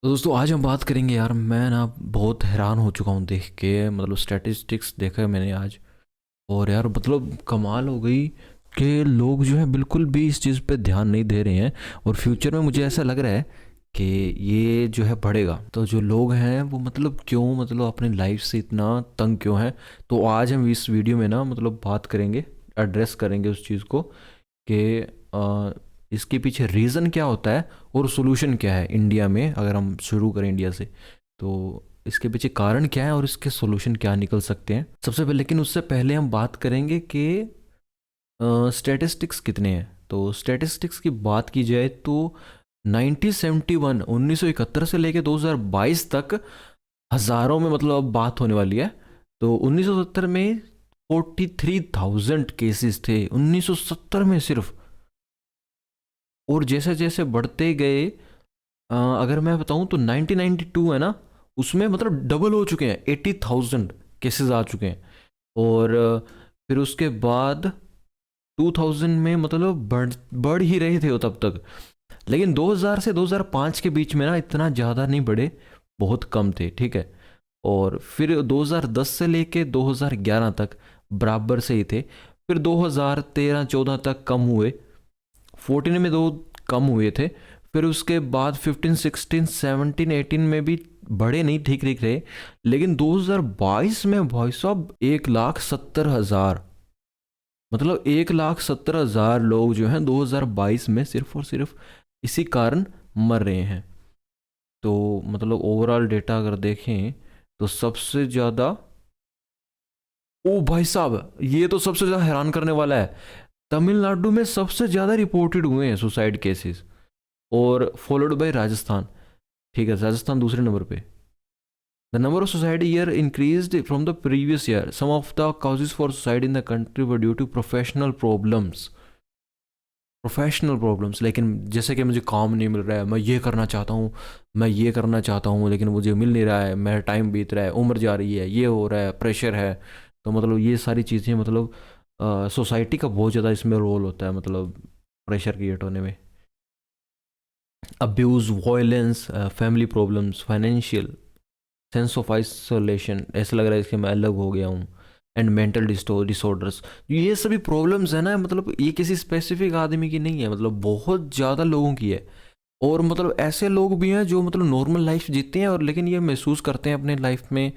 तो दोस्तों आज हम बात करेंगे यार। मैं ना बहुत हैरान हो चुका हूँ देख के, मतलब स्टैटिस्टिक्स देखा है मैंने आज। और यार मतलब कमाल हो गई कि लोग जो है बिल्कुल भी इस चीज़ पे ध्यान नहीं दे रहे हैं। और फ्यूचर में मुझे ऐसा लग रहा है कि ये जो है बढ़ेगा। तो जो लोग हैं वो मतलब क्यों, मतलब अपनी लाइफ से इतना तंग क्यों है। तो आज हम इस वीडियो में ना मतलब बात करेंगे, एड्रेस करेंगे उस चीज़ को कि इसके पीछे रीज़न क्या होता है और सोल्यूशन क्या है इंडिया में। अगर हम शुरू करें इंडिया से, तो इसके पीछे कारण क्या है और इसके सोल्यूशन क्या निकल सकते हैं सबसे पहले। लेकिन उससे पहले हम बात करेंगे कि स्टैटिस्टिक्स कितने हैं। तो स्टैटिस्टिक्स की बात की जाए तो 1971 1971 से लेके 2022 तक हज़ारों में मतलब अब बात होने वाली है। तो 1970 में 43,000 केसेस थे 1970 में सिर्फ। और जैसे जैसे बढ़ते गए, अगर मैं बताऊं तो 1992 है ना, उसमें मतलब डबल हो चुके हैं, 80,000 केसेस आ चुके हैं। और फिर उसके बाद 2000 में मतलब बढ़ बढ़ ही रहे थे वो तब तक। लेकिन 2000 से 2005 के बीच में ना इतना ज़्यादा नहीं बढ़े, बहुत कम थे, ठीक है। और फिर 2010 से लेके 2011 तक बराबर से ही थे। फिर 2013-14 तक कम हुए, 14 में दो कम हुए थे। फिर उसके बाद 15 16 17 18 में भी बड़े नहीं, ठीक ठीक रहे। लेकिन 2022 में भाई साहब 1,70,000, मतलब 1,70,000 लोग जो हैं 2022 में सिर्फ और सिर्फ इसी कारण मर रहे हैं। तो मतलब ओवरऑल डेटा अगर देखें तो सबसे ज़्यादा, ओ भाई साहब ये तो सबसे ज़्यादा हैरान करने वाला है, तमिलनाडु में सबसे ज़्यादा रिपोर्टेड हुए हैं सुसाइड केसेस, और फॉलोड बाय राजस्थान। ठीक है, राजस्थान दूसरे नंबर पे। The number of suicide year increased from the previous year. Some of the causes for suicide in the country were due to professional problems. Professional problems, लेकिन जैसे कि मुझे काम नहीं मिल रहा है, मैं ये करना चाहता हूँ, मैं ये करना चाहता हूँ लेकिन मुझे मिल नहीं रहा है, मेरा टाइम बीत रहा है, उम्र जा रही है, ये हो रहा है, प्रेशर है। तो मतलब ये सारी चीज़ें मतलब सोसाइटी का बहुत ज़्यादा इसमें रोल होता है, मतलब प्रेशर क्रिएट होने में। Abuse, violence, family problems, financial, sense of isolation, ऐसा लग रहा है कि मैं अलग हो गया हूँ, एंड मेंटल डिसऑर्डर्स। ये सभी प्रॉब्लम्स है ना, मतलब ये किसी स्पेसिफिक आदमी की नहीं है, मतलब बहुत ज़्यादा लोगों की है। और मतलब ऐसे लोग भी हैं जो मतलब नॉर्मल लाइफ जीते हैं और लेकिन ये महसूस करते हैं अपने लाइफ में,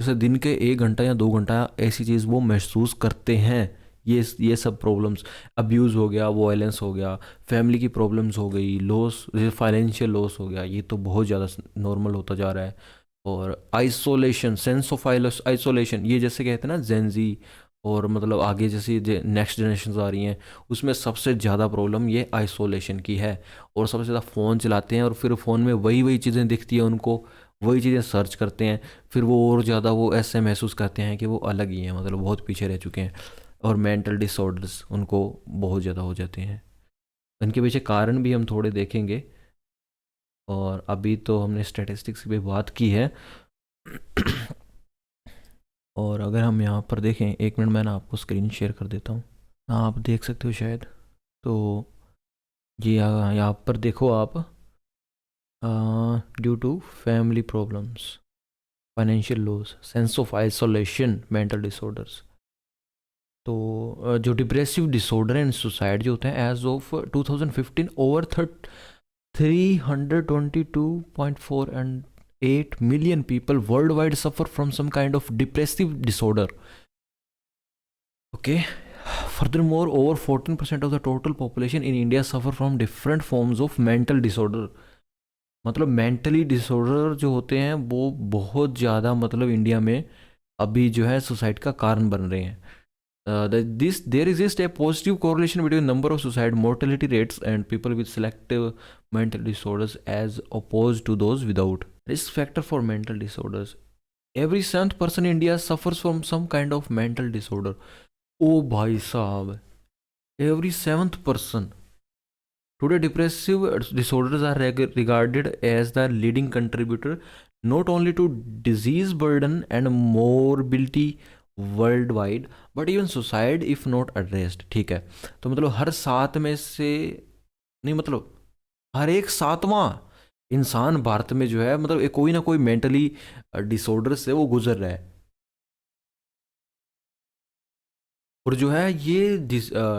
जैसे दिन के 1 घंटा या 2 घंटा ऐसी चीज़ वो महसूस करते हैं। ये सब प्रॉब्लम्स, अब्यूज़ हो गया, वायलेंस हो गया, फैमिली की प्रॉब्लम्स हो गई, लॉस, जैसे फाइनेंशियल लॉस हो गया, ये तो बहुत ज़्यादा नॉर्मल होता जा रहा है। और आइसोलेशन, सेंस ऑफ आइसोलेशन, ये जैसे कहते हैं ना जेंजी, और मतलब आगे जैसे नेक्स्ट जनरेशन आ रही हैं, उसमें सबसे ज़्यादा प्रॉब्लम ये आइसोलेशन की है। और सबसे ज़्यादा फ़ोन चलाते हैं और फिर फ़ोन में वही वही चीज़ें दिखती हैं उनको, वही चीज़ें सर्च करते हैं। फिर वो और ज़्यादा वो ऐसे महसूस करते हैं कि वो अलग ही हैं, मतलब बहुत पीछे रह चुके हैं। और मेंटल डिसऑर्डर्स उनको बहुत ज़्यादा हो जाते हैं। इनके पीछे कारण भी हम थोड़े देखेंगे। और अभी तो हमने स्टैटिस्टिक्स की भी बात की है। और अगर हम यहाँ पर देखें, 1 मिनट मैं ना आपको स्क्रीन शेयर कर देता हूँ, आप देख सकते हो शायद। तो ये यहाँ पर देखो आप, due to family problems, financial loss, sense of isolation, mental disorders. तो जो डिप्रेसिव डिसऑर्डर एंड सुसाइड जो होते हैं, as of 2015 over 322.4 and 8 million people worldwide suffer from some kind of depressive disorder. Okay, furthermore over 14% of the total population in India suffer from different forms of mental disorder। मतलब mentally disorder जो होते हैं वो बहुत ज़्यादा मतलब India में अभी जो है सुसाइड का कारण बन रहे हैं। This there exists a positive correlation between number of suicide mortality rates and people with selective mental disorders as opposed to those without risk factor for mental disorders। Every seventh person in India suffers from some kind of mental disorder। ओ भाई साहब, every seventh person today, depressive disorders are regarded as the leading contributor not only to disease burden and morbidity worldwide but even suicide if not addressed। ठीक है, तो मतलब हर 7 में से, नहीं मतलब हर एक 7वां इंसान भारत में जो है मतलब कोई ना कोई मेंटली डिसऑर्डर से वो गुजर रहा है। और जो है ये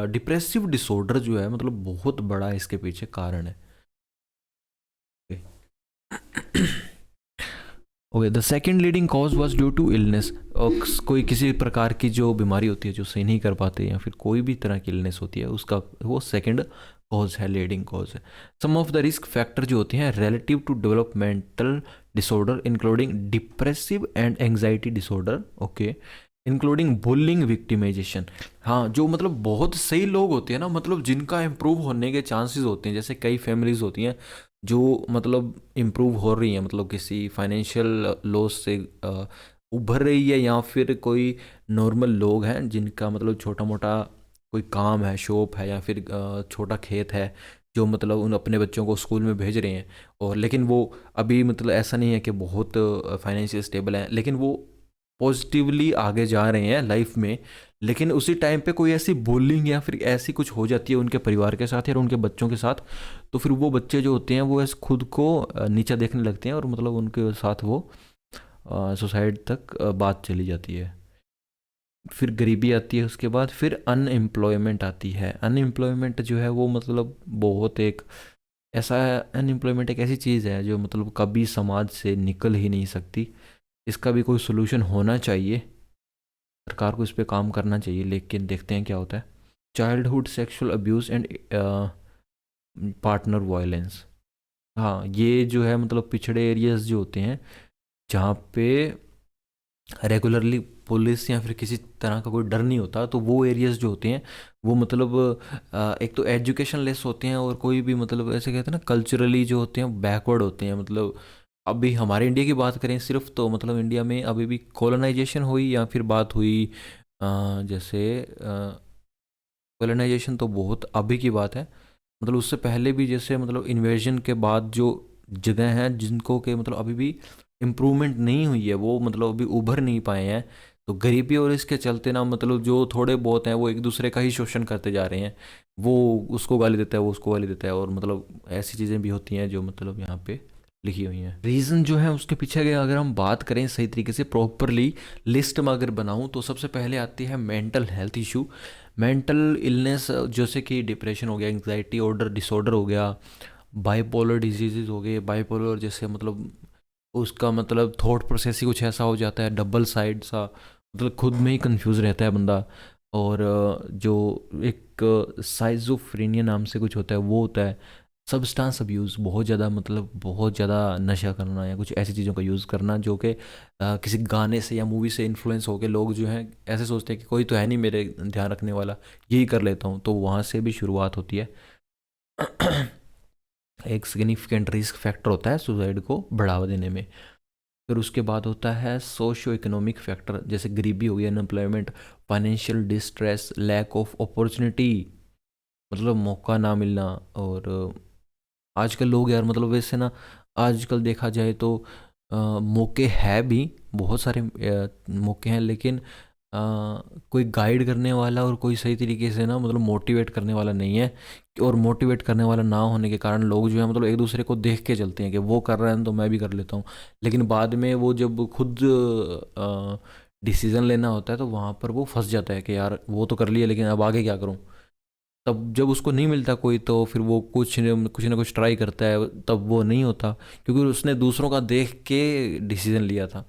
डिप्रेसिव डिसऑर्डर जो है मतलब बहुत बड़ा इसके पीछे कारण है। Okay, the second leading cause was due to illness. कोई किसी प्रकार की जो बीमारी होती है जो सही नहीं कर पाते, या फिर कोई भी तरह की इलनेस होती है उसका वो सेकेंड कॉज है, लीडिंग कॉज है। Some of the risk factor जो होते हैं relative to developmental disorder including depressive and anxiety disorder, okay, including bullying victimisation. हाँ, जो मतलब बहुत सही लोग होते हैं ना, मतलब जिनका इम्प्रूव होने के चांसेस होते हैं, जैसे कई फैमिलीज होती हैं जो मतलब इम्प्रूव हो रही हैं, मतलब किसी फाइनेंशियल लॉस से उभर रही है, या फिर कोई नॉर्मल लोग हैं जिनका मतलब छोटा मोटा कोई काम है, शॉप है, या फिर छोटा खेत है, जो मतलब उन अपने बच्चों को स्कूल में भेज रहे हैं। और लेकिन वो अभी मतलब ऐसा नहीं है कि बहुत फाइनेंशियल स्टेबल है, लेकिन वो पॉजिटिवली आगे जा रहे हैं लाइफ में। लेकिन उसी टाइम पे कोई ऐसी बुलिंग या फिर ऐसी कुछ हो जाती है उनके परिवार के साथ या उनके बच्चों के साथ, तो फिर वो बच्चे जो होते हैं वो ऐसे खुद को नीचा देखने लगते हैं, और मतलब उनके साथ वो सुसाइड तक बात चली जाती है। फिर गरीबी आती है, उसके बाद फिर अनएम्प्लॉयमेंट आती है। अनएम्प्लॉयमेंट जो है वो मतलब बहुत एक ऐसा, अनएम्प्लॉयमेंट एक ऐसी चीज़ है जो मतलब कभी समाज से निकल ही नहीं सकती। इसका भी कोई सोल्यूशन होना चाहिए, सरकार को इस पे काम करना चाहिए, लेकिन देखते हैं क्या होता है। Childhood sexual abuse and partner violence. हाँ, ये जो है मतलब पिछड़े एरियाज जो होते हैं जहाँ पे रेगुलरली पुलिस या फिर किसी तरह का कोई डर नहीं होता, तो वो एरियाज जो होते हैं वो मतलब एक तो एजुकेशन लेस होते हैं, और कोई भी मतलब ऐसे कहते हैं ना कल्चरली जो होते हैं बैकवर्ड होते हैं। मतलब अभी हमारे इंडिया की बात करें सिर्फ, तो मतलब इंडिया में अभी भी कॉलोनाइजेशन हुई या फिर बात हुई, जैसे कॉलोनाइजेशन तो बहुत अभी की बात है। मतलब उससे पहले भी जैसे मतलब इन्वेजन के बाद जो जगह हैं जिनको के मतलब अभी भी इम्प्रूवमेंट नहीं हुई है, वो मतलब अभी उभर नहीं पाए हैं। तो गरीबी और इसके चलते ना मतलब जो थोड़े बहुत हैं वो एक दूसरे का ही शोषण करते जा रहे हैं। वो उसको गाली देता है, वो उसको गाली देता है, और मतलब ऐसी चीज़ें भी होती हैं जो मतलब यहाँ पे लिखी हुई हैं। रीज़न जो है उसके पीछे के अगर हम बात करें सही तरीके से प्रॉपरली लिस्ट में अगर बनाऊँ, तो सबसे पहले आती है mental health issue. Mental illness जैसे कि डिप्रेशन हो गया, एंग्जाइटी ऑर्डर डिसऑर्डर हो गया, बाइपोलर डिजीजेज हो गए। बाइपोलर जैसे मतलब उसका मतलब थॉट प्रोसेस ही कुछ ऐसा हो जाता है, डबल साइड सा, मतलब खुद में ही कंफ्यूज रहता है बंदा। और जो एक साइजोफ्रेनिया नाम से कुछ होता है वो होता है। सब्सटेंस अब्यूज़, बहुत ज़्यादा मतलब बहुत ज़्यादा नशा करना या कुछ ऐसी चीज़ों का यूज़ करना जो कि किसी गाने से या मूवी से इन्फ्लुएंस होकर लोग जो हैं ऐसे सोचते हैं कि कोई तो है नहीं मेरे ध्यान रखने वाला, यही कर लेता हूँ, तो वहाँ से भी शुरुआत होती है। एक सिग्निफिकेंट रिस्क फैक्टर होता है सुसाइड को बढ़ावा देने में। फिर उसके बाद होता है सोशियो इकोनॉमिक फैक्टर, जैसे गरीबी हो गई, unemployment, financial distress, lack of opportunity, मतलब मौका ना मिलना। और आजकल लोग यार मतलब वैसे ना, आजकल देखा जाए तो मौके है भी, बहुत सारे मौके हैं, लेकिन कोई गाइड करने वाला और कोई सही तरीके से ना मतलब मोटिवेट करने वाला नहीं है। और मोटिवेट करने वाला ना होने के कारण लोग जो है मतलब एक दूसरे को देख के चलते हैं कि वो कर रहे हैं तो मैं भी कर लेता हूँ। लेकिन बाद में वो जब खुद डिसीज़न लेना होता है तो वहाँ पर वो फंस जाता है कि यार वो तो कर लिया, लेकिन अब आगे क्या करूँ। तब जब उसको नहीं मिलता कोई, तो फिर वो कुछ ना कुछ ट्राई करता है, तब वो नहीं होता, क्योंकि उसने दूसरों का देख के डिसीजन लिया था।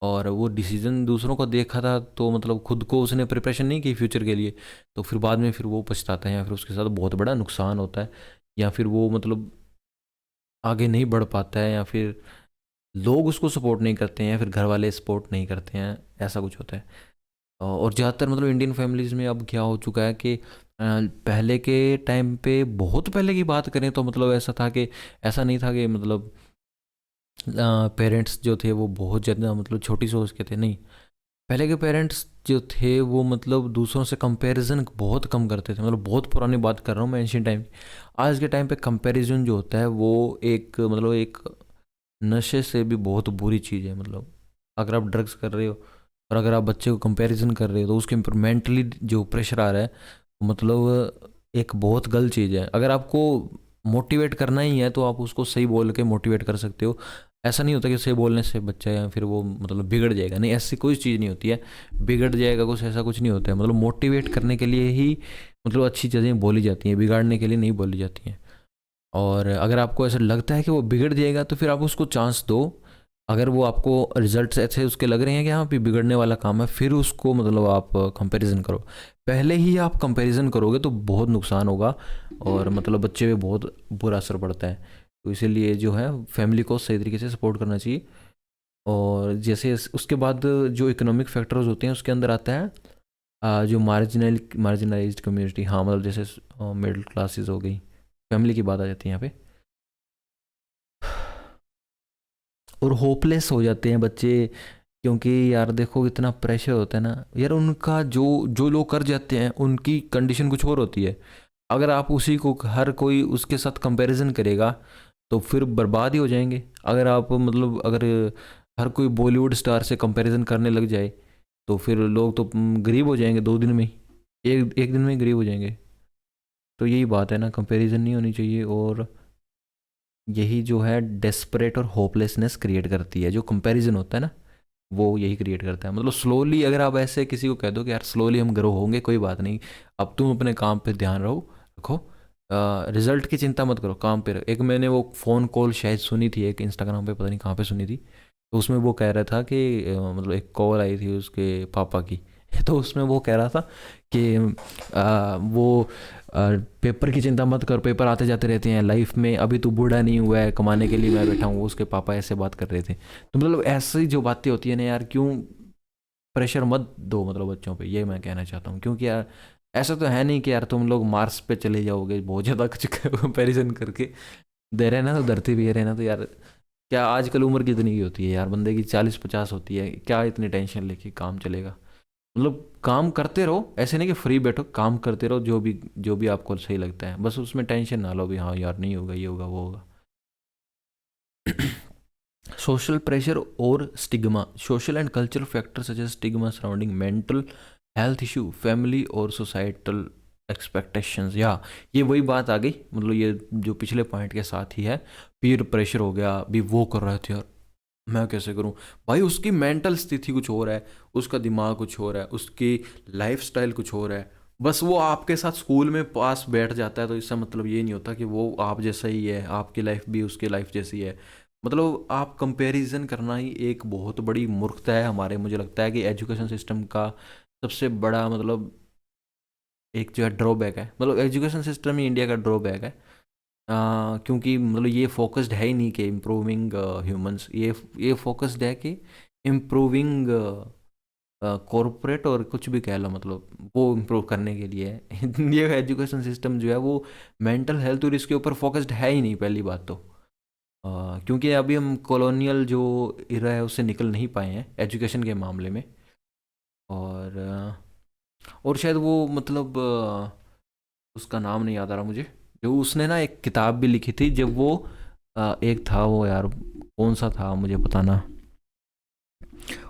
और वो डिसीजन दूसरों का देखा था तो मतलब खुद को उसने प्रिपरेशन नहीं की फ्यूचर के लिए, तो फिर बाद में फिर वो पछताता है, या फिर उसके साथ बहुत बड़ा नुकसान होता है, या फिर वो मतलब आगे नहीं बढ़ पाता है, या फिर लोग उसको सपोर्ट नहीं करते हैं, या फिर घर वाले सपोर्ट नहीं करते हैं, ऐसा कुछ होता है। और ज़्यादातर मतलब इंडियन फैमिलीज़ में अब क्या हो चुका है कि पहले के टाइम पे, बहुत पहले की बात करें तो मतलब ऐसा था कि ऐसा नहीं था कि मतलब पेरेंट्स जो थे वो बहुत ज़्यादा मतलब छोटी सोच के थे, नहीं। पहले के पेरेंट्स जो थे वो मतलब दूसरों से कंपैरिजन बहुत कम करते थे, मतलब बहुत पुरानी बात कर रहा हूँ मैं, एंशियंट टाइम। आज के टाइम पे कंपैरिजन जो होता है वो एक मतलब एक नशे से भी बहुत बुरी चीज़ है। मतलब अगर आप ड्रग्स कर रहे हो और अगर आप बच्चे को कंपैरिजन कर रहे हो तो उसके ऊपर मेंटली जो प्रेशर आ रहा है, मतलब एक बहुत गलत चीज़ है। अगर आपको मोटिवेट करना ही है तो आप उसको सही बोल के मोटिवेट कर सकते हो। ऐसा नहीं होता कि सही बोलने से बच्चा या फिर वो मतलब बिगड़ जाएगा, नहीं, ऐसी कोई चीज़ नहीं होती है। बिगड़ जाएगा कुछ, ऐसा कुछ नहीं होता है। मतलब मोटिवेट करने के लिए ही मतलब अच्छी चीज़ें बोली जाती हैं, बिगाड़ने के लिए नहीं बोली जाती हैं। और अगर आपको ऐसा लगता है कि वो बिगड़ जाएगा तो फिर आप उसको चांस दो। अगर वो आपको रिजल्ट्स ऐसे उसके लग रहे हैं कि हाँ भी बिगड़ने वाला काम है, फिर उसको मतलब आप कंपैरिजन करो। पहले ही आप कंपैरिजन करोगे तो बहुत नुकसान होगा और मतलब बच्चे पे बहुत बुरा असर पड़ता है। तो इसीलिए जो है फैमिली को सही तरीके से सपोर्ट करना चाहिए। और जैसे उसके बाद जो इकोनॉमिक फैक्टर्स होते हैं उसके अंदर आता है जो मार्जिनलाइज्ड कम्युनिटी, हाँ मतलब जैसे मिडिल क्लासेस हो गई, फैमिली की बात आ जाती है यहाँ पे। और होपलेस हो जाते हैं बच्चे, क्योंकि यार देखो इतना प्रेशर होता है ना यार उनका, जो जो लोग कर जाते हैं उनकी कंडीशन कुछ और होती है। अगर आप उसी को हर कोई उसके साथ कंपैरिजन करेगा तो फिर बर्बाद ही हो जाएंगे। अगर आप मतलब अगर हर कोई बॉलीवुड स्टार से कंपैरिजन करने लग जाए तो फिर लोग तो गरीब हो जाएंगे 2 दिन में ही, एक एक दिन में ही गरीब हो जाएंगे। तो यही बात है ना, कंपैरिजन नहीं होनी चाहिए। और यही जो है डेस्परेट और होपलेसनेस क्रिएट करती है, जो कंपैरिजन होता है ना वो यही क्रिएट करता है। मतलब स्लोली अगर आप ऐसे किसी को कह दो कि यार स्लोली हम ग्रो होंगे, कोई बात नहीं, अब तुम अपने काम पे ध्यान रखो, रिजल्ट की चिंता मत करो, काम पे रहो। एक मैंने वो फ़ोन कॉल शायद सुनी थी, एक इंस्टाग्राम पे पता नहीं कहाँ पे सुनी थी। तो उसमें वो कह रहा था कि मतलब एक कॉल आई थी उसके पापा की तो उसमें वो कह रहा था कि वो पेपर की चिंता मत कर, पेपर आते जाते रहते हैं लाइफ में, अभी तू बूढ़ा नहीं हुआ है कमाने के लिए मैं बैठा हूँ। उसके पापा ऐसे बात कर रहे थे। तो मतलब ऐसी जो बातें होती है ना यार, क्यों प्रेशर मत दो मतलब बच्चों पे, ये मैं कहना चाहता हूँ। क्योंकि यार ऐसा तो है नहीं कि यार तुम लोग मार्स पे चले जाओगे बहुत ज़्यादा कुछ कंपेरिजन करके दे रहे हैं ना, तो धरती पे रहे ना तो यार क्या आजकल उम्र कितनी की होती है यार, बंदे की 40-50 होती है, क्या इतनी टेंशन लेके काम चलेगा। मतलब काम करते रहो, ऐसे नहीं कि फ्री बैठो, काम करते रहो, जो भी आपको सही लगता है, बस उसमें टेंशन ना लो भी हाँ यार नहीं होगा, ये होगा वो होगा। सोशल प्रेशर और stigma, social and cultural factor such as stigma surrounding mental health issue, family और सोसाइटल एक्सपेक्टेशंस, या ये वही बात आ गई, मतलब ये जो पिछले पॉइंट के साथ ही है। पीयर प्रेशर हो गया, भी वो कर रहे थे यार मैं कैसे करूं। भाई उसकी मेंटल स्थिति कुछ और है, उसका दिमाग कुछ और है, उसकी लाइफस्टाइल कुछ और है। बस वो आपके साथ स्कूल में पास बैठ जाता है तो इसका मतलब ये नहीं होता कि वो आप जैसा ही है, आपकी लाइफ भी उसकी लाइफ जैसी है। मतलब आप कंपैरिजन करना ही एक बहुत बड़ी मूर्खता है हमारे, मुझे लगता है कि एजुकेशन सिस्टम का सबसे बड़ा मतलब एक जो है ड्रॉबैक है, मतलब एजुकेशन सिस्टम ही इंडिया का ड्रॉबैक है। क्योंकि मतलब ये फोकस्ड है ही नहीं कि इम्प्रूविंग ह्यूमंस, ये फोकस्ड है कि इम्प्रूविंग कॉरपोरेट और कुछ भी कह लो, मतलब वो इम्प्रूव करने के लिए है। इंडिया का एजुकेशन सिस्टम जो है वो मेंटल हेल्थ और इसके ऊपर फोकस्ड है ही नहीं, पहली बात तो। क्योंकि अभी हम कॉलोनियल जो इरा है उससे निकल नहीं पाए हैं एजुकेशन के मामले में। और और शायद वो मतलब उसका नाम नहीं याद आ रहा मुझे, जो उसने ना एक किताब भी लिखी थी जब वो एक था वो यार, कौन सा था मुझे बताना।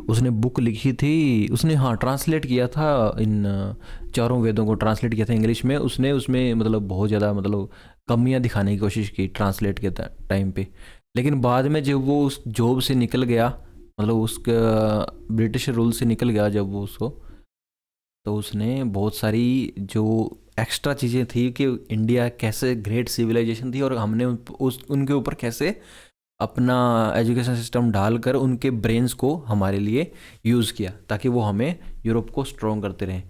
उसने बुक लिखी थी, उसने हाँ ट्रांसलेट किया था इन चारों वेदों को ट्रांसलेट किया था इंग्लिश में उसने, उसमें मतलब बहुत ज़्यादा मतलब कमियां दिखाने की कोशिश की ट्रांसलेट के टाइम पे। लेकिन बाद में जब वो उस जॉब से निकल गया, मतलब उसका ब्रिटिश रूल से निकल गया जब वो उसको, तो उसने बहुत सारी जो एक्स्ट्रा चीज़ें थी कि इंडिया कैसे ग्रेट सिविलाइजेशन थी और हमने उनके ऊपर कैसे अपना एजुकेशन सिस्टम डालकर उनके ब्रेन्स को हमारे लिए यूज़ किया ताकि वो हमें यूरोप को स्ट्रॉन्ग करते रहें।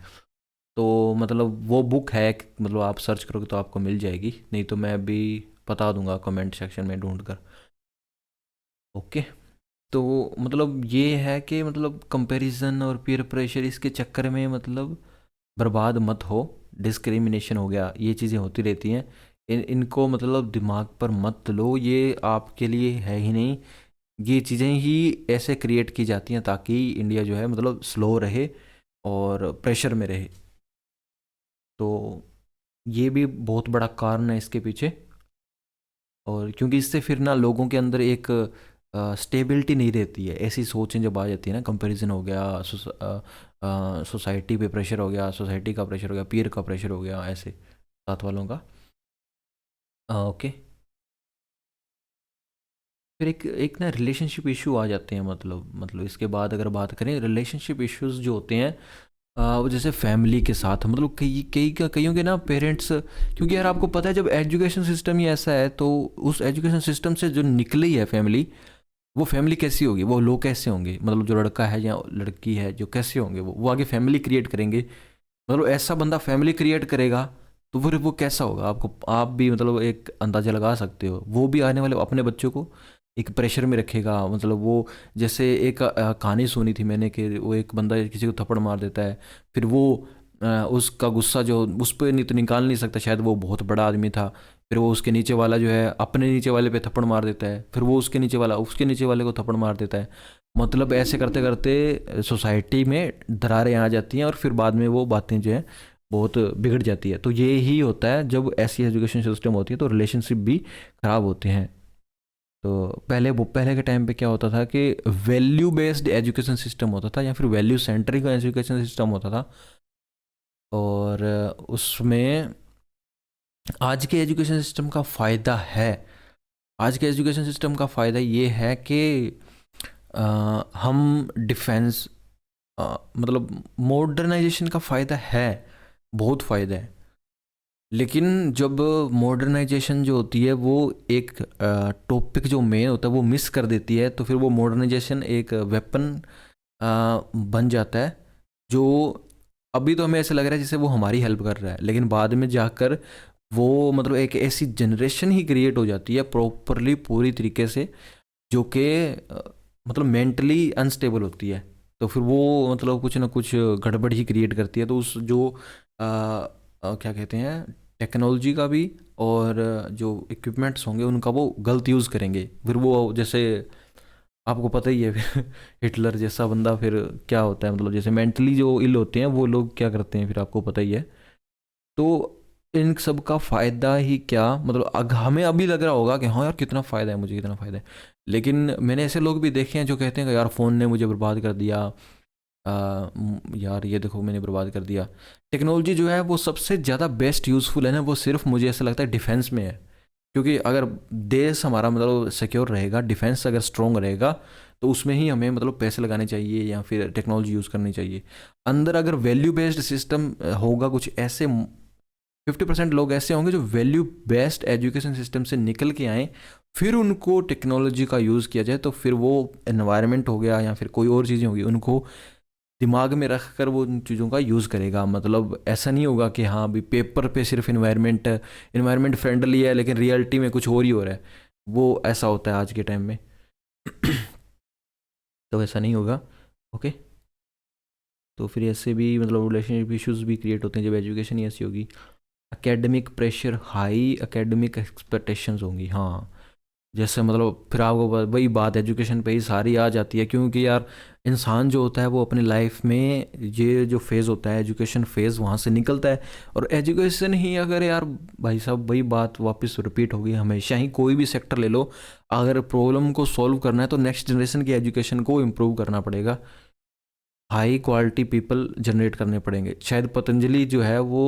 तो मतलब वो बुक है, मतलब आप सर्च करोगे तो आपको मिल जाएगी, नहीं तो मैं अभी बता दूंगा कमेंट सेक्शन में ढूंढ कर। ओके। तो मतलब ये है कि मतलब कंपैरिजन और पीयर प्रेशर इसके चक्कर में मतलब बर्बाद मत हो। डिस्क्रिमिनेशन हो गया, ये चीज़ें होती रहती हैं, इनको मतलब दिमाग पर मत लो, ये आपके लिए है ही नहीं। ये चीज़ें ही ऐसे क्रिएट की जाती हैं ताकि इंडिया जो है मतलब स्लो रहे और प्रेशर में रहे। तो ये भी बहुत बड़ा कारण है इसके पीछे। और क्योंकि इससे फिर ना लोगों के अंदर एक स्टेबिलिटी नहीं रहती है, ऐसी सोचें जब आ जाती है ना, कंपैरिजन हो गया, सोसाइटी पे प्रेशर हो गया, सोसाइटी का प्रेशर हो गया, पीयर का प्रेशर हो गया, ऐसे साथ वालों का। ओके। फिर एक एक ना रिलेशनशिप इशू आ जाते हैं, मतलब इसके बाद अगर बात करें रिलेशनशिप इश्यूज जो होते हैं, वो जैसे फैमिली के साथ, मतलब कई कई कईयों के ना पेरेंट्स, क्योंकि यार आपको पता है जब एजुकेशन सिस्टम ही ऐसा है तो उस एजुकेशन सिस्टम से जो निकली है फैमिली, वो फैमिली कैसी होगी, वो लोग कैसे होंगे, मतलब जो लड़का है या लड़की है जो कैसे होंगे, वो आगे फैमिली क्रिएट करेंगे। मतलब ऐसा बंदा फैमिली क्रिएट करेगा तो फिर वो कैसा होगा, आपको आप भी मतलब एक अंदाज़ा लगा सकते हो। वो भी आने वाले अपने बच्चों को एक प्रेशर में रखेगा, मतलब वो, जैसे एक कहानी सुनी थी मैंने कि वो एक बंदा किसी को थप्पड़ मार देता है, फिर वो उसका गुस्सा जो उस पर नहीं तो निकाल नहीं सकता, शायद वो बहुत बड़ा आदमी था, फिर वो उसके नीचे वाला जो है अपने नीचे वाले पे थप्पड़ मार देता है, फिर वो उसके नीचे वाले को थप्पड़ मार देता है। मतलब ऐसे करते करते सोसाइटी में दरारें आ जाती हैं और फिर बाद में वो बातें जो है बहुत बिगड़ जाती है। तो ये ही होता है जब ऐसी एजुकेशन सिस्टम होती है तो रिलेशनशिप भी ख़राब होते हैं। तो पहले के टाइम पे क्या होता था कि वैल्यू बेस्ड एजुकेशन सिस्टम होता था या फिर वैल्यू सेंट्रिक एजुकेशन सिस्टम होता था। और उसमें आज के एजुकेशन सिस्टम का फ़ायदा है, आज के एजुकेशन सिस्टम का फ़ायदा ये है कि हम डिफेंस, मतलब मॉडर्नाइजेशन का फ़ायदा है, बहुत फ़ायदा है। लेकिन जब मॉडर्नाइजेशन जो होती है वो एक टॉपिक जो मेन होता है वो मिस कर देती है, तो फिर वो मॉडर्नाइजेशन एक वेपन बन जाता है, जो अभी तो हमें ऐसा लग रहा है जैसे वो हमारी हेल्प कर रहा है, लेकिन बाद में जाकर वो मतलब एक ऐसी जनरेशन ही क्रिएट हो जाती है प्रॉपरली पूरी तरीके से, जो कि मतलब मेंटली अनस्टेबल होती है। तो फिर वो मतलब कुछ ना कुछ गड़बड़ ही क्रिएट करती है। तो उस जो क्या कहते हैं, टेक्नोलॉजी का भी और जो इक्विपमेंट्स होंगे उनका वो गलत यूज़ करेंगे, फिर वो जैसे आपको पता ही है फिर हिटलर जैसा बंदा फिर क्या होता है, मतलब जैसे मेंटली जो इल होते हैं वो लोग क्या करते हैं फिर आपको पता ही है। तो इन सब का फ़ायदा ही क्या, मतलब हमें अभी लग रहा होगा कि हाँ यार कितना फ़ायदा है, मुझे कितना फ़ायदा है, लेकिन मैंने ऐसे लोग भी देखे हैं जो कहते हैं कि यार फ़ोन ने मुझे बर्बाद कर दिया, यार ये देखो मैंने बर्बाद कर दिया। टेक्नोलॉजी जो है वो सबसे ज़्यादा बेस्ट यूज़फुल है ना, वो सिर्फ मुझे ऐसा लगता है डिफेंस में है। क्योंकि अगर देश हमारा मतलब सिक्योर रहेगा, डिफेंस अगर स्ट्रॉन्ग रहेगा, तो उसमें ही हमें मतलब पैसे लगाने चाहिए या फिर टेक्नोलॉजी यूज़ करनी चाहिए। अंदर अगर वैल्यू बेस्ड सिस्टम होगा, कुछ ऐसे 50% लोग ऐसे होंगे जो वैल्यू बेस्ड एजुकेशन सिस्टम से निकल के आए, फिर उनको टेक्नोलॉजी का यूज़ किया जाए, तो फिर वो एनवायरनमेंट हो गया या फिर कोई और चीज़ें होगी, उनको दिमाग में रख कर वो उन चीज़ों का यूज़ करेगा। मतलब ऐसा नहीं होगा कि हाँ अभी पेपर पे सिर्फ इन्वायरमेंट फ्रेंडली है लेकिन रियलिटी में कुछ और ही हो रहा है, वो ऐसा होता है आज के टाइम में। तो ऐसा नहीं होगा। ओके। तो फिर ऐसे भी मतलब रिलेशनशिप इश्यूज भी क्रिएट होते हैं जब एजुकेशन ही ऐसी होगी। Academic pressure, high academic expectations होंगी, हाँ। जैसे मतलब फिर आपको वही बात एजुकेशन पे ही सारी आ जाती है, क्योंकि यार इंसान जो होता है वो अपनी लाइफ में ये जो फेज़ होता है एजुकेशन फेज़, वहाँ से निकलता है। और एजुकेशन ही अगर यार, भाई साहब वही बात वापस रिपीट होगी, हमेशा ही कोई भी सेक्टर ले लो, अगर प्रॉब्लम को सॉल्व करना है तो नेक्स्ट जनरेशन की एजुकेशन को इम्प्रूव करना पड़ेगा, हाई क्वालिटी पीपल जनरेट करने पड़ेंगे। शायद पतंजलि जो है वो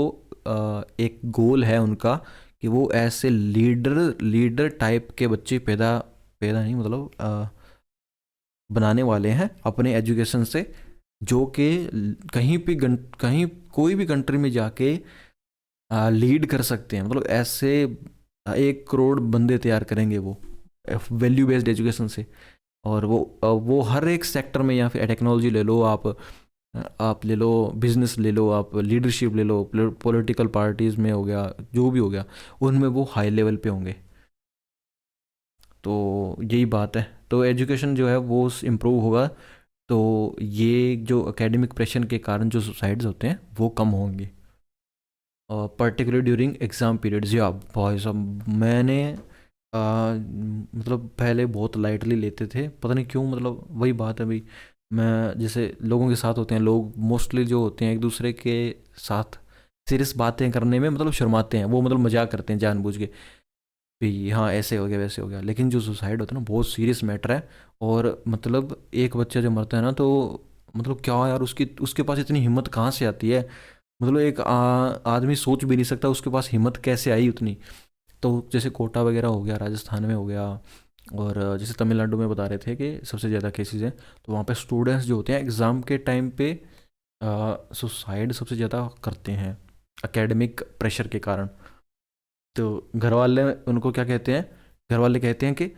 एक गोल है उनका कि वो ऐसे लीडर लीडर टाइप के बच्चे पैदा पैदा नहीं मतलब बनाने वाले हैं अपने एजुकेशन से, जो कि कहीं भी कहीं कोई भी कंट्री में जाके लीड कर सकते हैं। मतलब ऐसे 1 करोड़ बंदे तैयार करेंगे वो वैल्यू बेस्ड एजुकेशन से। और वो हर एक सेक्टर में, या फिर टेक्नोलॉजी ले लो आप ले लो, बिजनेस ले लो, आप लीडरशिप ले लो, पॉलिटिकल पार्टीज़ में हो गया, जो भी हो गया, उनमें वो हाई लेवल पे होंगे। तो यही बात है, तो एजुकेशन जो है वो इम्प्रूव होगा, तो ये जो एकेडमिक प्रेशर के कारण जो सुसाइड्स होते हैं वो कम होंगे, पर्टिकुलर ड्यूरिंग एग्ज़ाम पीरियड्स। या भाई साहब मैंने मतलब पहले बहुत लाइटली लेते थे, पता नहीं क्यों, मतलब वही बात है भाई, मैं जैसे लोगों के साथ होते हैं, लोग मोस्टली जो होते हैं एक दूसरे के साथ सीरियस बातें करने में मतलब शर्माते हैं, वो मतलब मजाक करते हैं जानबूझ के, भाई हाँ ऐसे हो गया वैसे हो गया। लेकिन जो सुसाइड होता है ना बहुत सीरियस मैटर है। और मतलब एक बच्चा जो मरता है ना, तो मतलब क्या यार, उसकी उसके पास इतनी हिम्मत कहाँ से आती है, मतलब एक आदमी सोच भी नहीं सकता उसके पास हिम्मत कैसे आई उतनी। तो जैसे कोटा वगैरह हो गया, राजस्थान में हो गया, और जैसे तमिलनाडु में बता रहे थे कि सबसे ज़्यादा केसेस हैं, तो वहाँ पे स्टूडेंट्स जो होते हैं एग्ज़ाम के टाइम पे सुसाइड सबसे ज़्यादा करते हैं एकेडमिक प्रेशर के कारण। तो घर वाले उनको क्या कहते हैं, घर वाले कहते हैं कि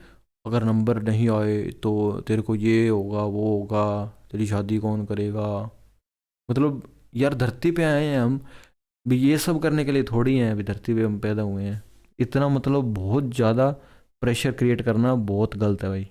अगर नंबर नहीं आए तो तेरे को ये होगा वो होगा, तेरी शादी कौन करेगा। मतलब यार धरती पे आए हैं हम भी ये सब करने के लिए थोड़ी हैं, अभी धरती पे हम पैदा हुए हैं। इतना मतलब बहुत ज़्यादा प्रेशर क्रिएट करना बहुत गलत है भाई।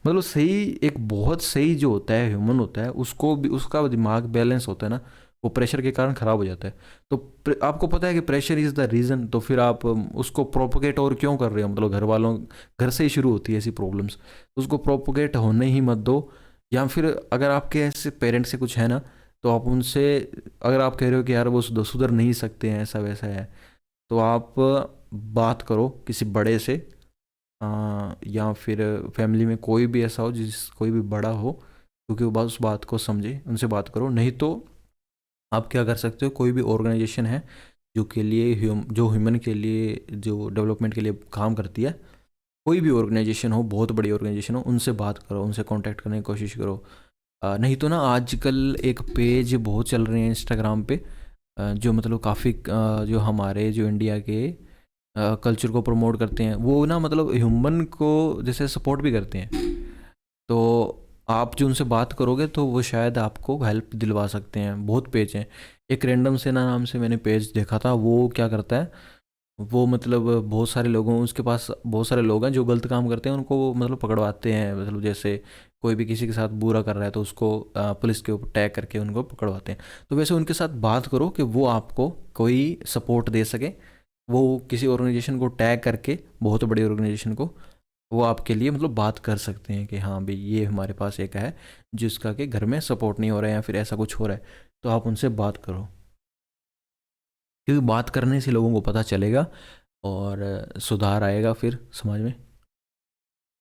मतलब सही, एक बहुत सही जो होता है ह्यूमन होता है उसको भी उसका दिमाग बैलेंस होता है ना, वो प्रेशर के कारण ख़राब हो जाता है। तो आपको पता है कि प्रेशर इज़ द रीज़न, तो फिर आप उसको प्रोपोगेट और क्यों कर रहे हो। मतलब घर वालों, घर से ही शुरू होती है ऐसी प्रॉब्लम्स, तो उसको प्रोपोगेट होने ही मत दो। या फिर अगर आपके ऐसे पेरेंट्स से कुछ है ना, तो आप उनसे, अगर आप कह रहे हो कि यार वो सुधर नहीं सकते हैं ऐसा वैसा है, तो आप बात करो किसी बड़े से, या फिर फैमिली में कोई भी ऐसा हो जिस कोई भी बड़ा हो, क्योंकि वो बात उस बात को समझे, उनसे बात करो। नहीं तो आप क्या कर सकते हो, कोई भी ऑर्गेनाइजेशन है जो के लिए जो ह्यूमन के लिए, जो डेवलपमेंट के लिए काम करती है, कोई भी ऑर्गेनाइजेशन हो, बहुत बड़ी ऑर्गेनाइजेशन हो, उनसे बात करो, उनसे कांटेक्ट करने की कोशिश करो। नहीं तो ना आजकल एक पेज बहुत चल रहे हैं इंस्टाग्राम पे, जो मतलब काफ़ी जो हमारे जो इंडिया के कल्चर को प्रमोट करते हैं, वो ना मतलब ह्यूमन को जैसे सपोर्ट भी करते हैं। तो आप जो उनसे बात करोगे तो वो शायद आपको हेल्प दिलवा सकते हैं। बहुत पेज हैं, एक रैंडम से ना नाम से मैंने पेज देखा था, वो क्या करता है, वो मतलब बहुत सारे लोगों, उसके पास बहुत सारे लोग हैं जो गलत काम करते हैं, उनको वो मतलब पकड़वाते हैं। मतलब जैसे कोई भी किसी के साथ बुरा कर रहा है तो उसको पुलिस के ऊपर टैग करके उनको पकड़वाते हैं। तो वैसे उनके साथ बात करो कि वो आपको कोई सपोर्ट दे सके। वो किसी ऑर्गेनाइजेशन को टैग करके, बहुत बड़ी ऑर्गेनाइजेशन को, वो आपके लिए मतलब बात कर सकते हैं कि हाँ भाई ये हमारे पास एक है जिसका कि घर में सपोर्ट नहीं हो रहा है या फिर ऐसा कुछ हो रहा है, तो आप उनसे बात करो। क्योंकि बात करने से लोगों को पता चलेगा और सुधार आएगा फिर समाज में।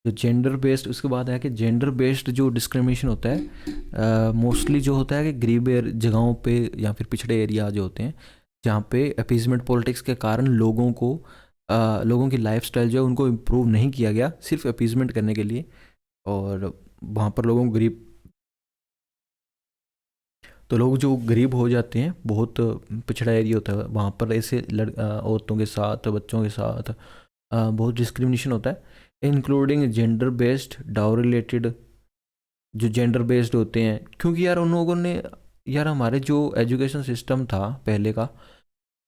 जो जेंडर बेस्ड, उसके बाद है कि जेंडर बेस्ड जो डिस्क्रिमिनेशन होता है, मोस्टली जो होता है कि गरीब जगहों पे या फिर पिछड़े एरिया जो होते हैं, जहाँ पे अपीजमेंट पॉलिटिक्स के कारण लोगों को लोगों की लाइफस्टाइल जो है उनको इम्प्रूव नहीं किया गया सिर्फ अपीजमेंट करने के लिए। और वहाँ पर लोगों को गरीब, तो लोग जो गरीब हो जाते हैं, बहुत पिछड़ा एरिया होता है वहाँ पर, ऐसे औरतों के साथ, बच्चों के साथ बहुत डिस्क्रिमिनेशन होता है, including gender based dowry related, जो जेंडर बेस्ड होते हैं। क्योंकि यार उन लोगों ने, यार हमारे जो एजुकेशन सिस्टम था पहले का,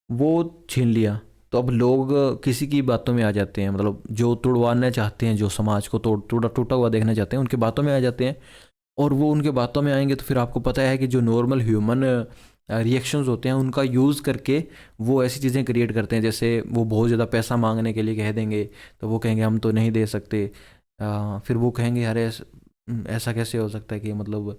वो छीन लिया। तो अब लोग किसी की बातों में आ जाते हैं, मतलब जो तोड़वाना चाहते हैं, जो समाज को टूटा टूटा हुआ देखना चाहते हैं, उनकी बातों में आ जाते हैं। और वो उनके बातों में आएंगे तो फिर आपको पता है कि जो नॉर्मल ह्यूमन रिएक्शंस होते हैं उनका यूज़ करके वो ऐसी चीज़ें क्रिएट करते हैं। जैसे वो बहुत ज़्यादा पैसा मांगने के लिए कह देंगे, तो वो कहेंगे हम तो नहीं दे सकते। फिर वो कहेंगे अरे ऐसा कैसे हो सकता है कि मतलब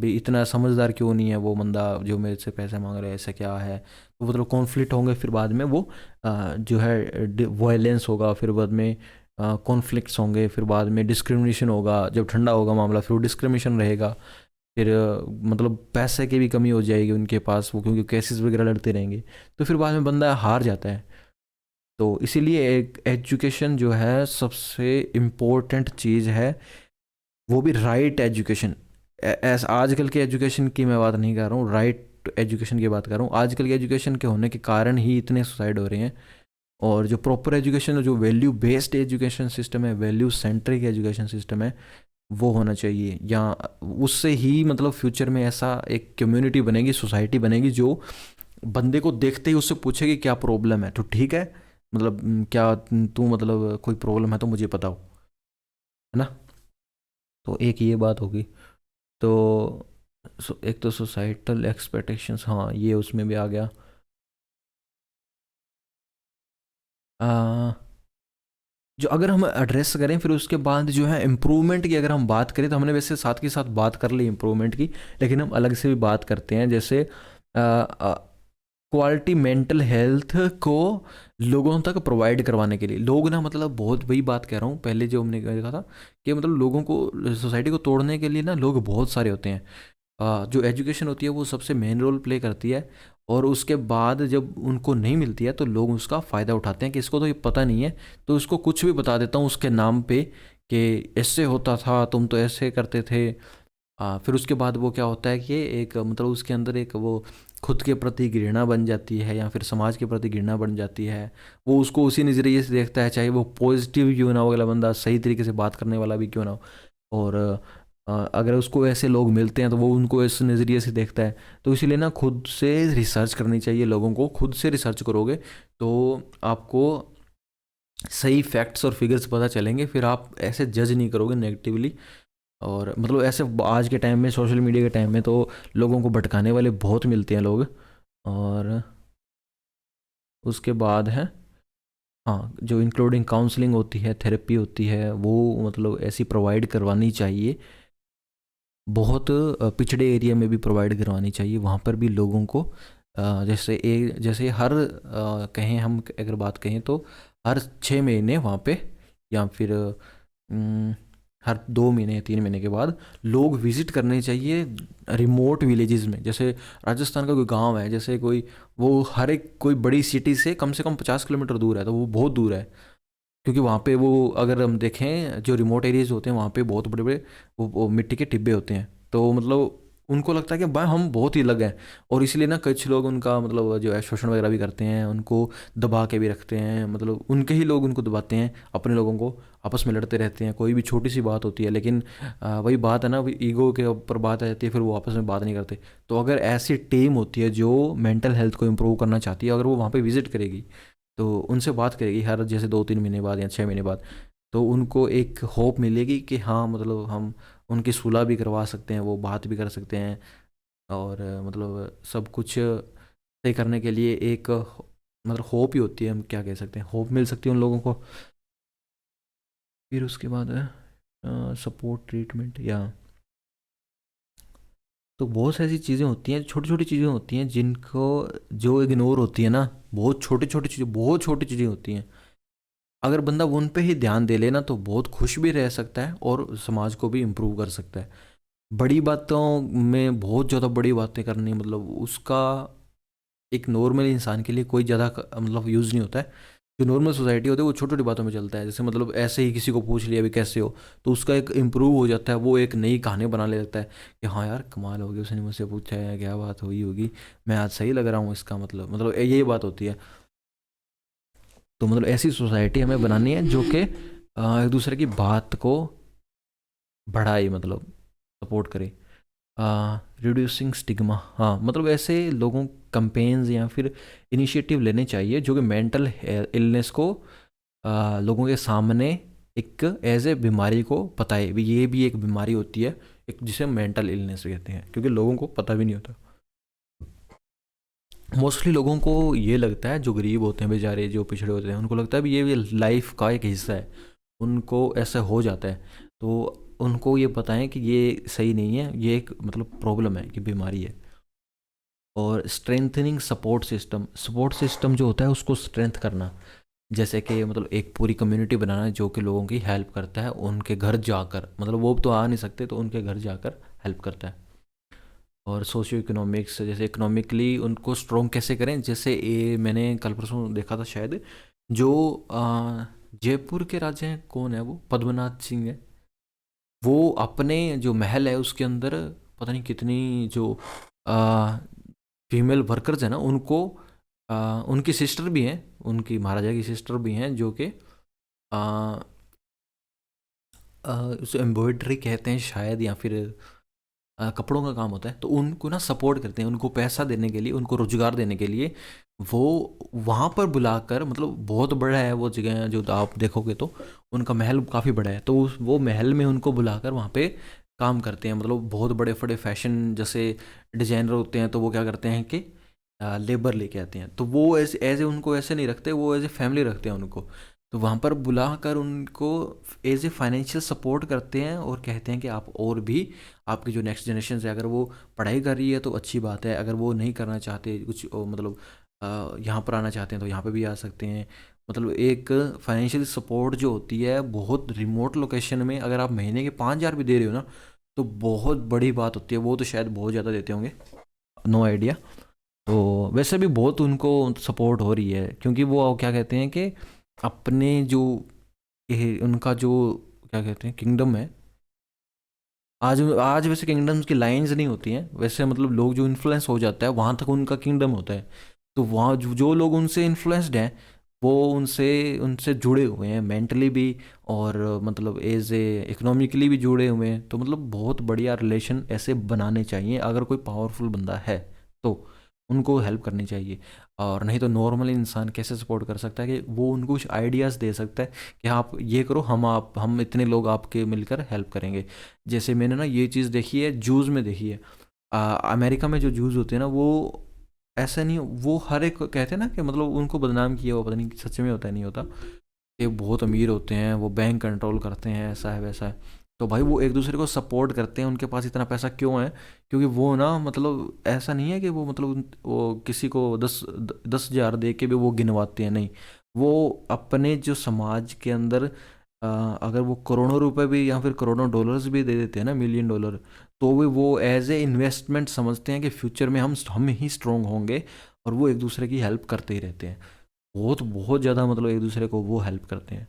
भी इतना समझदार क्यों नहीं है वो बंदा जो मेरे से पैसे मांग रहा है, ऐसा क्या है। तो मतलब कॉन्फ्लिक्ट होंगे, फिर बाद में वो जो है वायलेंस होगा, फिर बाद में कॉन्फ्लिक्ट्स होंगे, फिर बाद में डिस्क्रिमिनेशन होगा। जब ठंडा होगा मामला फिर वो डिस्क्रिमिनेशन रहेगा। फिर मतलब पैसे की भी कमी हो जाएगी उनके पास, वो क्योंकि केसेस वगैरह लड़ते रहेंगे, तो फिर बाद में बंदा हार जाता है। तो इसीलिए एक एजुकेशन जो है सबसे इम्पोर्टेंट चीज़ है, वो भी राइट एजुकेशन। ऐसा आजकल के एजुकेशन की मैं बात नहीं कर रहा हूँ, राइट एजुकेशन की बात कर रहा हूँ। आजकल के एजुकेशन के होने के कारण ही इतने सुसाइड हो रहे हैं। और जो प्रॉपर एजुकेशन, जो वैल्यू बेस्ड एजुकेशन सिस्टम है, वैल्यू सेंट्रिक एजुकेशन सिस्टम है, वो होना चाहिए। या उससे ही मतलब फ्यूचर में ऐसा एक कम्युनिटी बनेगी, सोसाइटी बनेगी, जो बंदे को देखते ही उससे पूछेगी क्या प्रॉब्लम है, तो ठीक है, मतलब क्या तू मतलब कोई प्रॉब्लम है तो मुझे बताओ, है ना। तो एक ये बात होगी। तो एक तो सोसाइटल एक्सपेक्टेशंस, हाँ ये उसमें भी आ गया। आ, जो अगर हम एड्रेस करें, फिर उसके बाद जो है इम्प्रूवमेंट की अगर हम बात करें, तो हमने वैसे साथ के साथ बात कर ली इम्प्रूवमेंट की, लेकिन हम अलग से भी बात करते हैं। जैसे क्वालिटी मेंटल हेल्थ को लोगों तक प्रोवाइड करवाने के लिए, लोग ना मतलब बहुत, वही बात कह रहा हूँ, पहले जो हमने देखा था कि मतलब लोगों को, सोसाइटी को तोड़ने के लिए ना लोग बहुत सारे होते हैं। जो एजुकेशन होती है वो सबसे मेन रोल प्ले करती है। और उसके बाद जब उनको नहीं मिलती है तो लोग उसका फ़ायदा उठाते हैं कि इसको तो ये पता नहीं है, तो इसको कुछ भी बता देता हूँ उसके नाम पे कि ऐसे होता था, तुम तो ऐसे करते थे। फिर उसके बाद वो क्या होता है कि एक मतलब उसके अंदर एक वो खुद के प्रति घृणा बन जाती है या फिर समाज के प्रति घृणा बन जाती है। वो उसको उसी नज़रिए से देखता है, चाहे वो पॉजिटिव क्यों ना हो, अगला बंदा सही तरीके से बात करने वाला भी क्यों ना हो। और अगर उसको ऐसे लोग मिलते हैं तो वो उनको इस नज़रिए से देखता है। तो इसीलिए ना खुद से रिसर्च करनी चाहिए, लोगों को खुद से रिसर्च करोगे तो आपको सही फैक्ट्स और फिगर्स पता चलेंगे, फिर आप ऐसे जज नहीं करोगे नेगेटिवली। और मतलब ऐसे आज के टाइम में, सोशल मीडिया के टाइम में, तो लोगों को भटकाने वाले बहुत मिलते हैं लोग। और उसके बाद है, हाँ, जो इंक्लूडिंग काउंसलिंग होती है, थेरेपी होती है, वो मतलब ऐसी प्रोवाइड करवानी चाहिए। बहुत पिछड़े एरिया में भी प्रोवाइड करवानी चाहिए, वहाँ पर भी लोगों को जैसे हर कहें हम अगर बात कहें तो हर 6 महीने वहाँ पे, या फिर अम, हर 2 महीने या 3 महीने के बाद लोग विजिट करने चाहिए रिमोट विलेजेस में। जैसे राजस्थान का कोई गांव है, जैसे कोई, वो हर एक कोई बड़ी सिटी से कम 50 किलोमीटर दूर है, तो वो बहुत दूर है। क्योंकि वहाँ पे वो, अगर हम देखें जो रिमोट एरियाज होते हैं वहाँ पे बहुत बड़े बड़े वो मिट्टी के टिब्बे होते हैं। तो मतलब उनको लगता है कि भाई हम बहुत ही अलग हैं। और इसलिए ना कुछ लोग उनका मतलब जो है शोषण वगैरह भी करते हैं, उनको दबा के भी रखते हैं, मतलब उनके ही लोग उनको दबाते हैं, अपने लोगों को आपस में लड़ते रहते हैं, कोई भी छोटी सी बात होती है। लेकिन वही बात है ना, ईगो के ऊपर बात आ जाती है, फिर वो आपस में बात नहीं करते। तो अगर ऐसी टीम होती है जो मेंटल हेल्थ को इम्प्रूव करना चाहती है, अगर वो वहाँ पे विजिट करेगी तो उनसे बात करेगी हर जैसे 2-3 महीने बाद या 6 महीने बाद, तो उनको एक होप मिलेगी कि हाँ मतलब हम उनकी सुलह भी करवा सकते हैं, वो बात भी कर सकते हैं। और मतलब सब कुछ सही करने के लिए एक मतलब होप ही होती है, हम क्या कह सकते हैं, होप मिल सकती है उन लोगों को। फिर उसके बाद है सपोर्ट ट्रीटमेंट, या तो बहुत सारी चीज़ें होती हैं, छोटी छोटी चीज़ें होती हैं जिनको जो इग्नोर होती है ना, बहुत छोटी चीज़ें होती हैं। अगर बंदा उन पे ही ध्यान दे लेना तो बहुत खुश भी रह सकता है और समाज को भी इम्प्रूव कर सकता है। बड़ी बातों में बहुत ज़्यादा बड़ी बातें करनी, मतलब उसका एक नॉर्मल इंसान के लिए कोई ज़्यादा मतलब यूज़ नहीं होता है। जो नॉर्मल सोसाइटी होती है वो छोटी छोटी बातों में चलता है, जैसे मतलब ऐसे ही किसी को पूछ लिया अभी कैसे हो, तो उसका एक इम्प्रूव हो जाता है, वो एक नई कहानी बना ले लगता है कि हाँ यार कमाल हो गया, उसने मुझसे पूछा है, क्या बात हुई होगी, मैं आज सही लग रहा हूँ, इसका मतलब यही बात होती है। तो मतलब ऐसी सोसाइटी हमें बनानी है जो कि एक दूसरे की बात को बढ़ाए, मतलब सपोर्ट करे। रिड्यूसिंग स्टिग्मा, हाँ मतलब ऐसे लोगों कंपेन्स या फिर इनिशिएटिव लेने चाहिए जो कि मेंटल इलनेस को लोगों के सामने एक एज ए बीमारी को बताए भी, ये भी एक बीमारी होती है, एक जिसे मेंटल इलनेस कहते हैं, क्योंकि लोगों को पता भी नहीं होता। मोस्टली लोगों को ये लगता है, जो गरीब होते हैं बेचारे, जो पिछड़े होते हैं, उनको लगता है भी ये लाइफ का एक हिस्सा है, उनको ऐसा हो जाता है। तो उनको ये बताएं कि ये सही नहीं है, ये एक मतलब प्रॉब्लम है, कि बीमारी है। और स्ट्रेंथनिंग सपोर्ट सिस्टम जो होता है उसको स्ट्रेंथ करना, जैसे कि मतलब एक पूरी कम्युनिटी बनाना जो कि लोगों की हेल्प करता है, उनके घर जाकर, मतलब वो तो आ नहीं सकते तो उनके घर जाकर हेल्प करता है। और सोशियो इकोनॉमिक्स, जैसे इकोनॉमिकली उनको स्ट्रॉन्ग कैसे करें, जैसे ये मैंने कल परसों देखा था शायद, जो जयपुर के राजा हैं, कौन है वो, पद्मनाथ सिंह है। वो अपने जो महल है उसके अंदर पता नहीं कितनी जो फीमेल वर्कर्स हैं ना, उनको उनकी सिस्टर भी हैं, उनकी महाराजा की सिस्टर भी हैं, जो कि उसे एम्ब्रॉयडरी कहते हैं शायद, या फिर कपड़ों का काम होता है, तो उनको ना सपोर्ट करते हैं, उनको पैसा देने के लिए, उनको रोजगार देने के लिए वो वहाँ पर बुलाकर, मतलब बहुत बड़ा है वो जगह, जो आप देखोगे तो उनका महल काफ़ी बड़ा है, तो वो महल में उनको बुलाकर वहाँ पे काम करते हैं। मतलब बहुत बड़े बड़े फैशन जैसे डिजाइनर होते हैं, तो वो क्या करते हैं कि लेबर लेके आते हैं, तो वो एज ए उनको ऐसे नहीं रखते, वो एज ए फैमिली रखते हैं उनको। तो वहाँ पर बुलाकर उनको एज ए फाइनेंशियल सपोर्ट करते हैं और कहते हैं कि आप और भी, आपकी जो नेक्स्ट जनरेशन है, अगर वो पढ़ाई कर रही है तो अच्छी बात है, अगर वो नहीं करना चाहते कुछ मतलब यहाँ पर आना चाहते हैं तो यहाँ पे भी आ सकते हैं। मतलब एक फाइनेंशियल सपोर्ट जो होती है, बहुत रिमोट लोकेशन में अगर आप महीने के 5,000 भी दे रहे हो ना, तो बहुत बड़ी बात होती है, वो तो शायद बहुत ज़्यादा देते होंगे, नो आइडिया। तो वैसे भी बहुत उनको सपोर्ट हो रही है, क्योंकि वो क्या कहते हैं कि अपने जो उनका जो क्या कहते हैं किंगडम है, आज आज वैसे किंगडम्स की लाइंस नहीं होती हैं वैसे, मतलब लोग जो इन्फ्लुएंस हो जाता है वहाँ तक उनका किंगडम होता है। तो वहाँ जो लोग उनसे इन्फ्लुएंस्ड हैं, वो उनसे उनसे जुड़े हुए हैं मेंटली भी, और मतलब एज ए इकोनॉमिकली भी जुड़े हुए हैं। तो मतलब बहुत बढ़िया रिलेशन ऐसे बनाने चाहिए, अगर कोई पावरफुल बंदा है तो उनको हेल्प करनी चाहिए। और नहीं तो नॉर्मल इंसान कैसे सपोर्ट कर सकता है कि वो उनको कुछ आइडियाज़ दे सकता है कि आप ये करो, हम इतने लोग आपके मिलकर हेल्प करेंगे। जैसे मैंने ना ये चीज़ देखी है, जूस में देखी है। अमेरिका में जो जूस होते हैं ना, वो ऐसा नहीं, वो हर एक कहते हैं ना कि मतलब उनको बदनाम किया हुआ, पता नहीं सच में होता है नहीं होता, ये बहुत अमीर होते हैं, वो बैंक कंट्रोल करते हैं, ऐसा है वैसा है। तो भाई वो एक दूसरे को सपोर्ट करते हैं, उनके पास इतना पैसा क्यों है? क्योंकि वो ना मतलब ऐसा नहीं है कि वो मतलब वो किसी को 10,000 दे के भी वो गिनवाते हैं, नहीं। वो अपने जो समाज के अंदर अगर वो करोड़ों रुपए भी या फिर करोड़ों डॉलर्स भी दे देते हैं ना, मिलियन डॉलर, तो वो एज ए इन्वेस्टमेंट समझते हैं कि फ्यूचर में हम ही स्ट्रोंग होंगे, और वो एक दूसरे की हेल्प करते ही रहते हैं। बहुत बहुत ज़्यादा मतलब एक दूसरे को वो हेल्प करते हैं।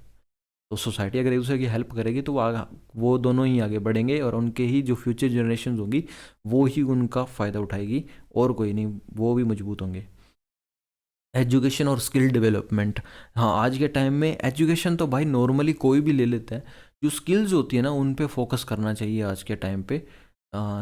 तो सोसाइटी अगर एक दूसरे की हेल्प करेगी तो वो दोनों ही आगे बढ़ेंगे, और उनके ही जो फ्यूचर जनरेशन होंगी वो ही उनका फ़ायदा उठाएगी, और कोई नहीं, वो भी मजबूत होंगे। एजुकेशन और स्किल डेवलपमेंट, हाँ आज के टाइम में एजुकेशन तो भाई नॉर्मली कोई भी ले लेता है, जो स्किल्स होती है ना उन पे फोकस करना चाहिए आज के टाइम पे।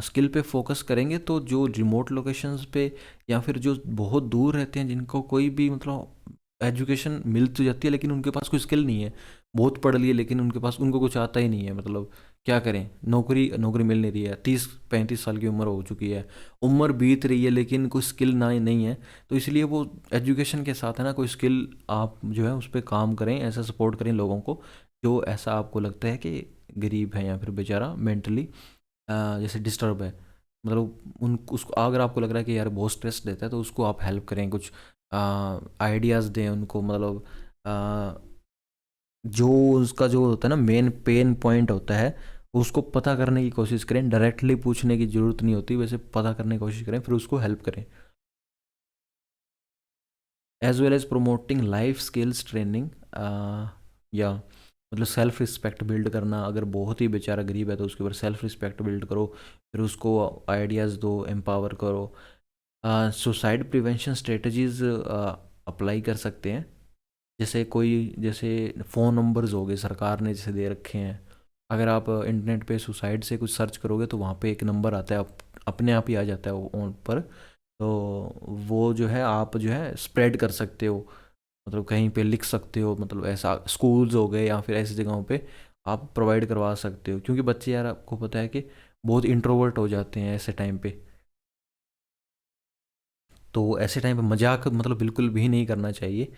स्किल पे फोकस करेंगे तो जो रिमोट लोकेशंस पे या फिर जो बहुत दूर रहते हैं, जिनको कोई भी मतलब एजुकेशन मिल तो जाती है लेकिन उनके पास कोई स्किल नहीं है, बहुत पढ़ लिए लेकिन उनके पास उनको कुछ आता ही नहीं है, मतलब क्या करें, नौकरी नौकरी मिल नहीं रही है, 30-35 साल की उम्र हो चुकी है, उम्र बीत रही है लेकिन कोई स्किल ना नहीं है। तो इसलिए वो एजुकेशन के साथ है ना, कोई स्किल आप जो है उस पर काम करें, ऐसा सपोर्ट करें लोगों को जो ऐसा आपको लगता है कि गरीब है या फिर बेचारा मेंटली जैसे डिस्टर्ब है, मतलब उन उसको अगर आपको लग रहा है कि यार बहुत स्ट्रेस देता है, तो उसको आप हेल्प करें, कुछ आइडियाज़ दें उनको, मतलब अ, जो उसका जो होता है ना मेन पेन पॉइंट होता है, उसको पता करने की कोशिश करें, डायरेक्टली पूछने की ज़रूरत नहीं होती, वैसे पता करने की कोशिश करें फिर उसको हेल्प करें। As well as promoting life skills training, या मतलब सेल्फ रिस्पेक्ट बिल्ड करना, अगर बहुत ही बेचारा गरीब है तो उसके ऊपर सेल्फ रिस्पेक्ट बिल्ड करो, फिर उसको आइडियाज़ दो, एम्पावर करो। सुसाइड प्रिवेंशन स्ट्रेटजीज़ अप्लाई कर सकते हैं, जैसे फ़ोन नंबर्स हो गए सरकार ने जैसे दे रखे हैं, अगर आप इंटरनेट पे सुसाइड से कुछ सर्च करोगे तो वहाँ पे एक नंबर आता है, अपने आप ही आ जाता है वो ऑन पर। तो वो जो है आप जो है स्प्रेड कर सकते हो, मतलब कहीं पे लिख सकते हो, मतलब ऐसा स्कूल्स हो गए या फिर ऐसी जगहों पे आप प्रोवाइड करवा सकते हो, क्योंकि बच्चे यार आपको पता है कि बहुत इंट्रोवर्ट हो जाते हैं ऐसे टाइम पे। तो ऐसे टाइम पे मजाक मतलब बिल्कुल भी नहीं करना चाहिए,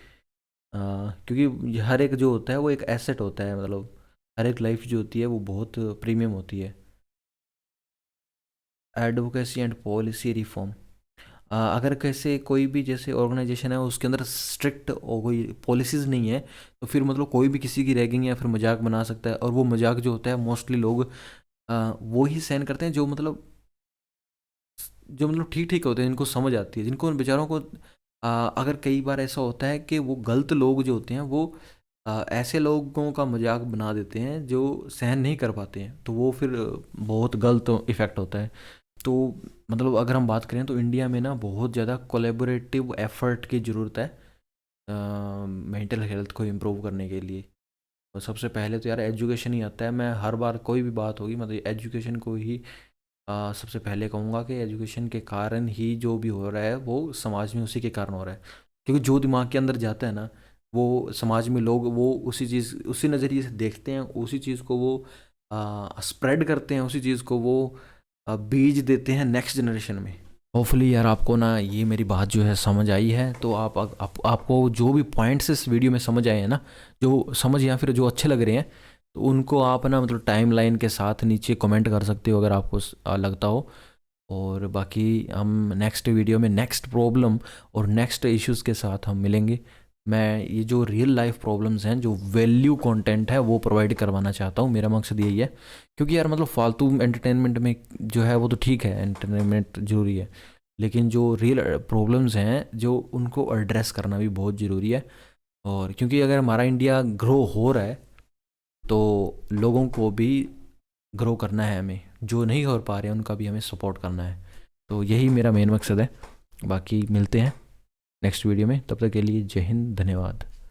क्योंकि हर एक जो होता है वो एक एसेट होता है, मतलब हर एक लाइफ जो होती है वो बहुत प्रीमियम होती है। एडवोकेसी एंड पॉलिसी रिफॉर्म, अगर कैसे कोई भी जैसे ऑर्गेनाइजेशन है उसके अंदर स्ट्रिक्ट कोई पॉलिसीज़ नहीं है, तो फिर मतलब कोई भी किसी की रैगिंग या फिर मजाक बना सकता है, और वो मजाक जो होता है मोस्टली लोग वो ही सहन करते हैं जो मतलब ठीक ठीक होते हैं, जिनको समझ आती है, जिनको उन बेचारों को अगर कई बार ऐसा होता है कि वो गलत लोग जो होते हैं वो ऐसे लोगों का मजाक बना देते हैं जो सहन नहीं कर पाते हैं, तो वो फिर बहुत गलत इफ़ेक्ट होता है। तो मतलब अगर हम बात करें तो इंडिया में ना बहुत ज़्यादा कोलेबोरेटिव एफर्ट की ज़रूरत है मेंटल हेल्थ को इम्प्रूव करने के लिए। तो सबसे पहले तो यार एजुकेशन ही आता है, मैं हर बार कोई भी बात होगी मतलब एजुकेशन को ही सबसे पहले कहूँगा कि एजुकेशन के कारण ही जो भी हो रहा है वो समाज में उसी के कारण हो रहा है, क्योंकि जो दिमाग के अंदर जाता है ना, वो समाज में लोग वो उसी चीज़ उसी नज़रिए से देखते हैं, उसी चीज़ को वो स्प्रेड करते हैं, उसी चीज़ को वो बीज देते हैं नेक्स्ट जनरेशन में। होपफुली यार आपको ना ये मेरी बात जो है समझ आई है, तो आपको जो भी पॉइंट्स इस वीडियो में समझ आए हैं ना, जो समझ या फिर जो अच्छे लग रहे हैं, तो उनको आप ना मतलब टाइम लाइन के साथ नीचे कमेंट कर सकते हो अगर आपको लगता हो। और बाकी हम नेक्स्ट वीडियो में नेक्स्ट प्रॉब्लम और नेक्स्ट इश्यूज़ के साथ हम मिलेंगे। मैं ये जो रियल लाइफ प्रॉब्लम्स हैं, जो वैल्यू कंटेंट है, वो प्रोवाइड करवाना चाहता हूँ। मेरा मकसद यही है। क्योंकि यार मतलब फालतू एंटरटेनमेंट में जो है वो तो ठीक है, एंटरटेनमेंट ज़रूरी है, लेकिन जो रियल प्रॉब्लम्स हैं जो उनको एड्रेस करना भी बहुत ज़रूरी है। और क्योंकि अगर हमारा इंडिया ग्रो हो रहा है तो लोगों को भी ग्रो करना है, हमें जो नहीं हो पा रहे हैं उनका भी हमें सपोर्ट करना है। तो यही मेरा मेन मकसद है। बाकी मिलते हैं नेक्स्ट वीडियो में, तब तक के लिए जय हिंद, धन्यवाद।